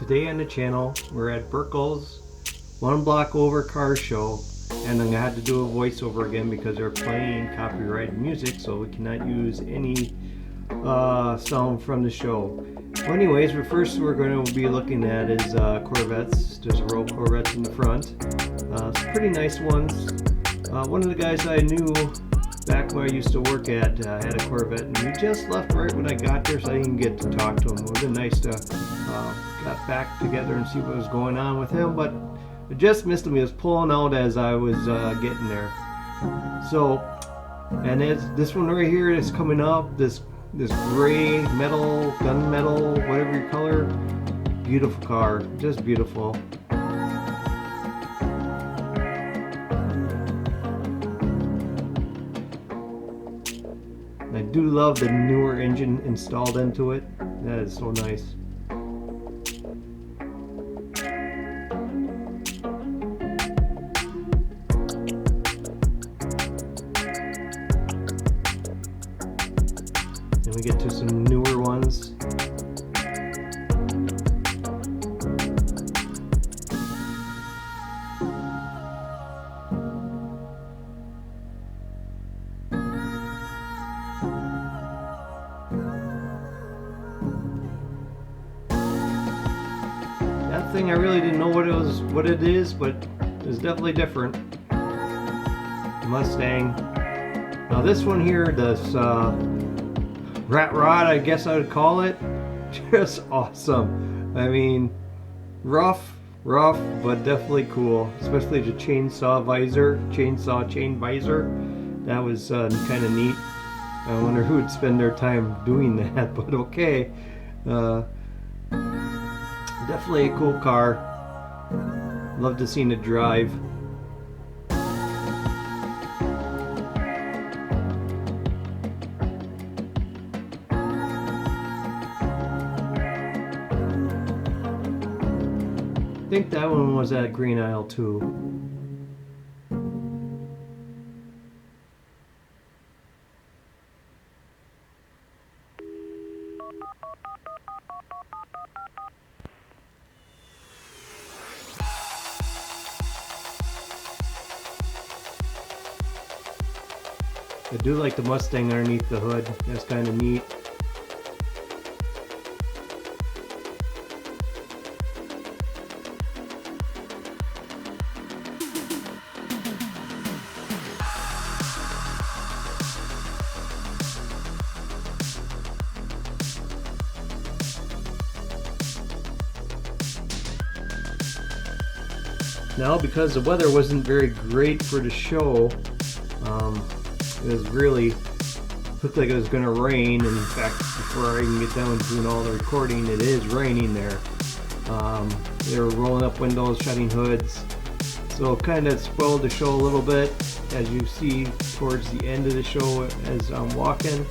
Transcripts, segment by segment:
Today on the channel we're at Burkel's one block over car show, and I had to do a voiceover again because they're playing copyrighted music, so we cannot use any sound from the show. Well, anyways, first we're going to be looking at is Corvettes. There's a row of Corvettes in the front. Some pretty nice ones. One of the guys I knew back where I used to work at had a Corvette, and he just left right when I got there, so I didn't get to talk to him. It would have been nice to got back together and see what was going on with him, but I just missed him. He was pulling out as I was getting there. So, and this one right here is coming up. This gray metal, gunmetal, whatever your color. Beautiful car, just beautiful. I do love the newer engine installed into it. That is so nice. And we get to some newer ones. That thing, I really didn't know what it is, but it's definitely different. The Mustang. Now this one here, this rat rod, I guess I would call it, just awesome. I mean, rough, but definitely cool. Especially the chainsaw chain visor. That was kind of neat. I wonder who would spend their time doing that, but okay. Definitely a cool car. Love to see it drive. I think that one was at Green Isle too. I do like the Mustang underneath the hood. That's kind of neat. Now, because the weather wasn't very great for the show, it was really looked like it was going to rain. In fact, before I even get done with doing all the recording, it is raining there. They were rolling up windows, shutting hoods, so it kind of spoiled the show a little bit, as you see towards the end of the show as I'm walking.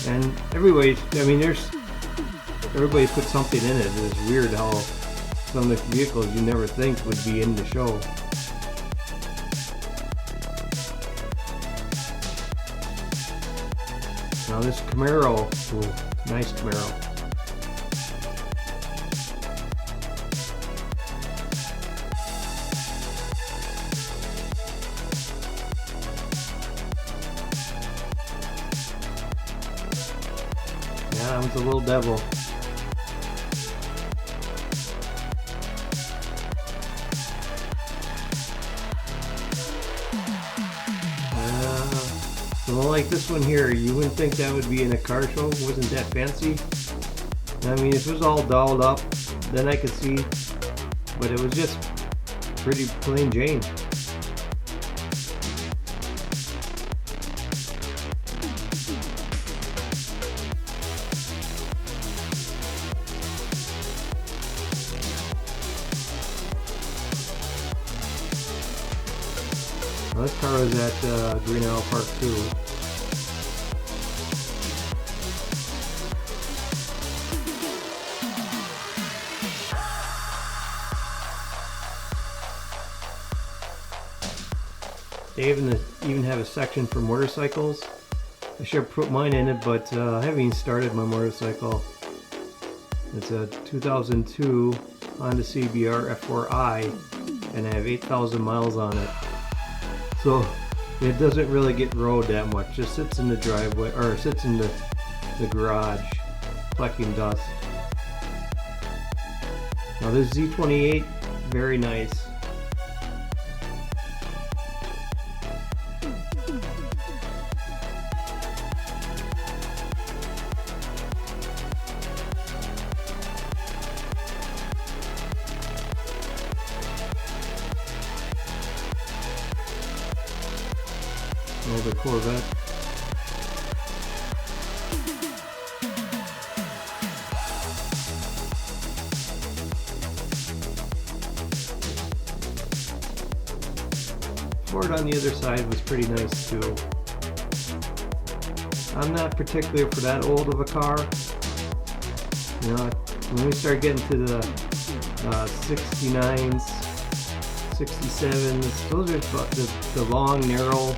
And everybody, I mean, everybody put something in it. It's weird how some of the vehicles you never think would be in the show. Now this Camaro, ooh, nice Camaro. Yeah, that one's a little devil. Well, like this one here, you wouldn't think that would be in a car show. It wasn't that fancy. I mean, if it was all dolled up, then I could see, but it was just pretty plain Jane. Well, this car was at Green Isle Park too. They even have a section for motorcycles. I should have put mine in it, but I haven't even started my motorcycle. It's a 2002 Honda CBR F4i, and I have 8,000 miles on it. So it doesn't really get rode that much. Just sits in the driveway, or sits in the garage, collecting dust. Now this Z28, very nice. Another Corvette. Ford on the other side was pretty nice too. I'm not particular for that old of a car. You know, when we start getting to the 69s, 67s, those are the long, narrow,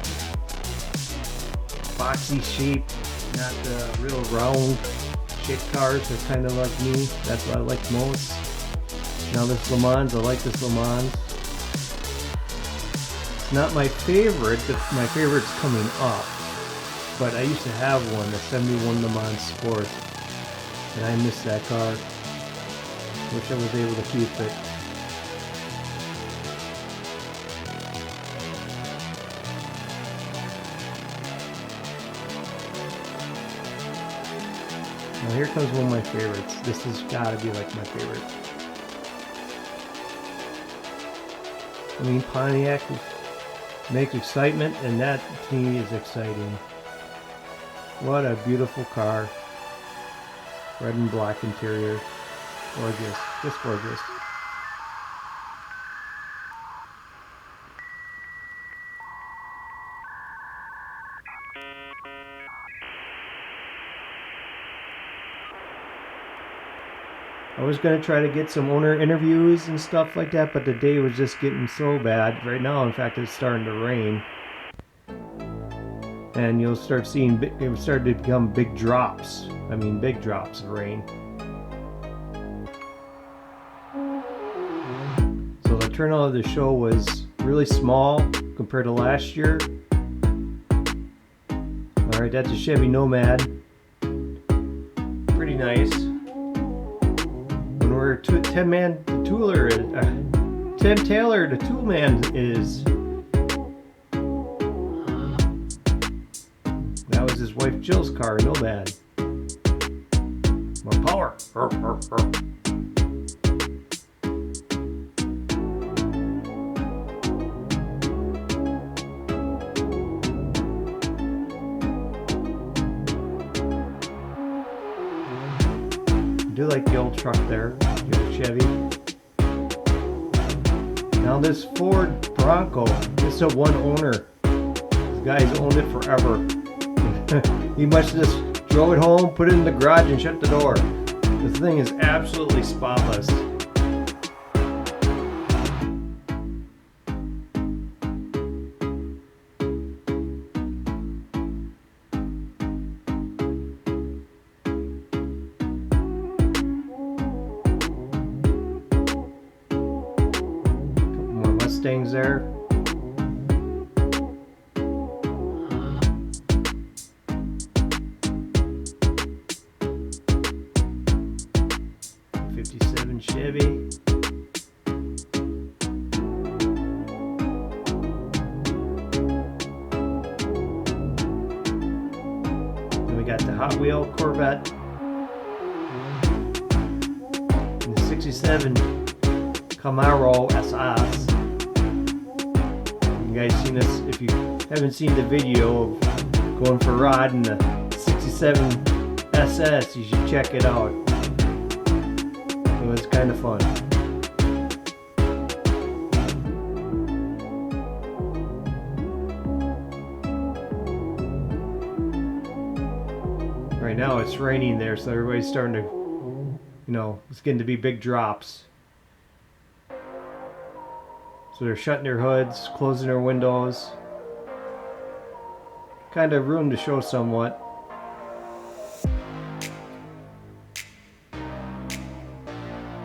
boxy shape, not the real round shaped cars. They're kind of like me. That's what I like most. Now this Le Mans, I like this Le Mans. It's not my favorite, but my favorite's coming up. But I used to have one, the 71 Le Mans Sport, and I miss that car. Wish I was able to keep it. Now here comes one of my favorites. This has got to be like my favorite. I mean, Pontiac makes excitement, and that to me is exciting. What a beautiful car. Red and black interior. Gorgeous. Just gorgeous. I was going to try to get some owner interviews and stuff like that, but the day was just getting so bad. Right now, in fact, it's starting to rain. And you'll start seeing, it started to become big drops. I mean, big drops of rain. So the turnout of the show was really small compared to last year. Alright, that's a Chevy Nomad. Pretty nice. When we're Tim Taylor, the tool man is. That was his wife Jill's car, Nomad. More power. I do like the old truck there, the old Chevy. Now this Ford Bronco, this is a one owner. This guy's owned it forever. He must have just drove it home, put it in the garage, and shut the door. This thing is absolutely spotless. Mustangs there. '57 Chevy. Then we got the Hot Wheel Corvette. And the '67 Camaro SS. You guys seen this? If you haven't seen the video of going for a ride in the '67 SS, you should check it out. It was kind of fun. Right now it's raining there, so everybody's starting to, you know, it's getting to be big drops. So they're shutting their hoods, closing their windows. Kind of ruined the show somewhat.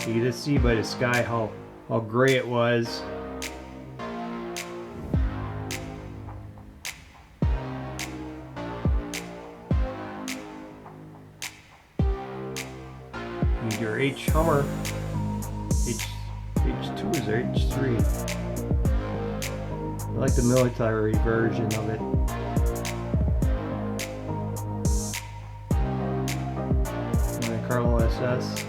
You can just see by the sky how gray it was. Need your H Hummer. H2 is there? H3. I like the military version of it. Monte Carlo SS.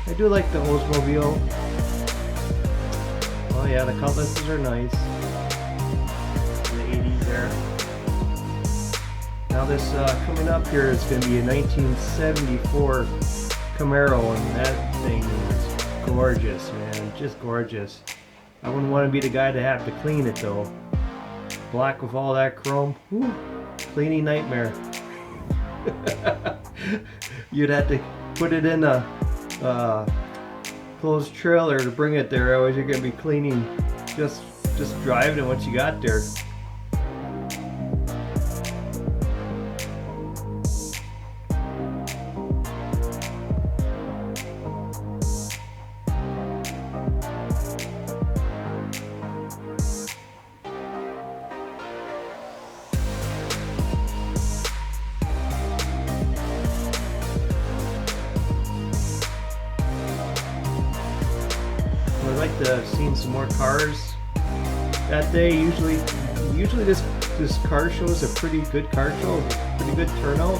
I do like the Oldsmobile. Oh yeah, the cutlasses are nice. In the 80s there. Now this coming up here is going to be a 1974 Camaro, and that thing is gorgeous, man. Just gorgeous. I wouldn't want to be the guy to have to clean it though. Black with all that chrome. Whew, cleaning nightmare. You'd have to put it in a closed trailer to bring it there. Otherwise you're going to be cleaning, just driving it once you got there. I'd like to have seen some more cars that day. Usually this car show is a pretty good car show, pretty good turnout.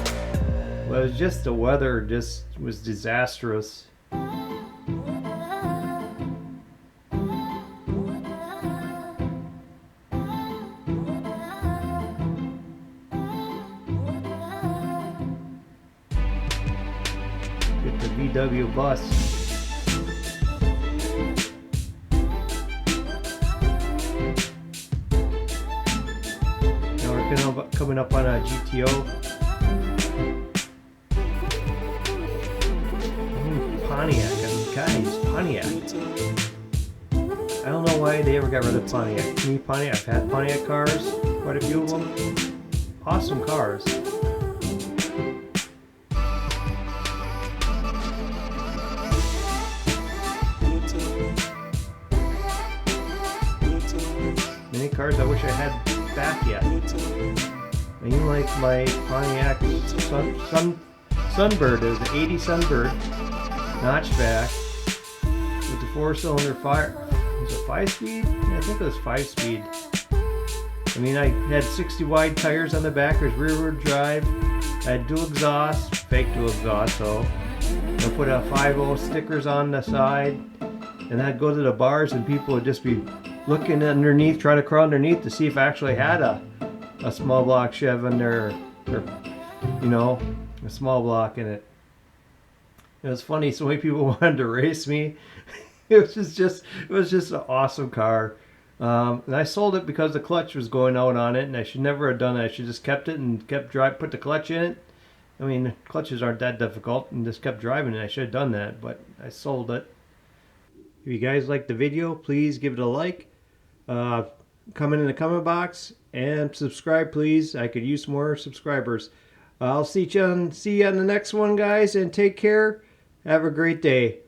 But it was just the weather just was disastrous. Get the VW bus. Coming up on a GTO. Pontiac, guys, Pontiac. I don't know why they ever got rid of Pontiac. To me, Pontiac, I've had Pontiac cars, quite a few of them. Awesome cars. Many cars I wish I had back yet. And you like my Pontiac Sunbird. It was an 80 Sunbird notchback with the 4-cylinder fire. Was it 5-speed? Yeah, I think it was 5-speed. I mean, I had 60 wide tires on the back. There's rear-wheel drive. I had dual exhaust, fake dual exhaust, so I put a 5.0 stickers on the side, and I'd go to the bars and people would just be looking underneath, trying to crawl underneath to see if I actually had a small block Chev in there, or you know, a small block in it. It was funny, so many people wanted to race me. It was just an awesome car. And I sold it because the clutch was going out on it, and I should never have done that. I should just kept it and kept put the clutch in it. I mean, clutches aren't that difficult, and just kept driving it. I should have done that, but I sold it. If you guys liked the video, please give it a like. Comment in the comment box and subscribe, please. I could use more subscribers. I'll see you on the next one, guys, and take care. Have a great day.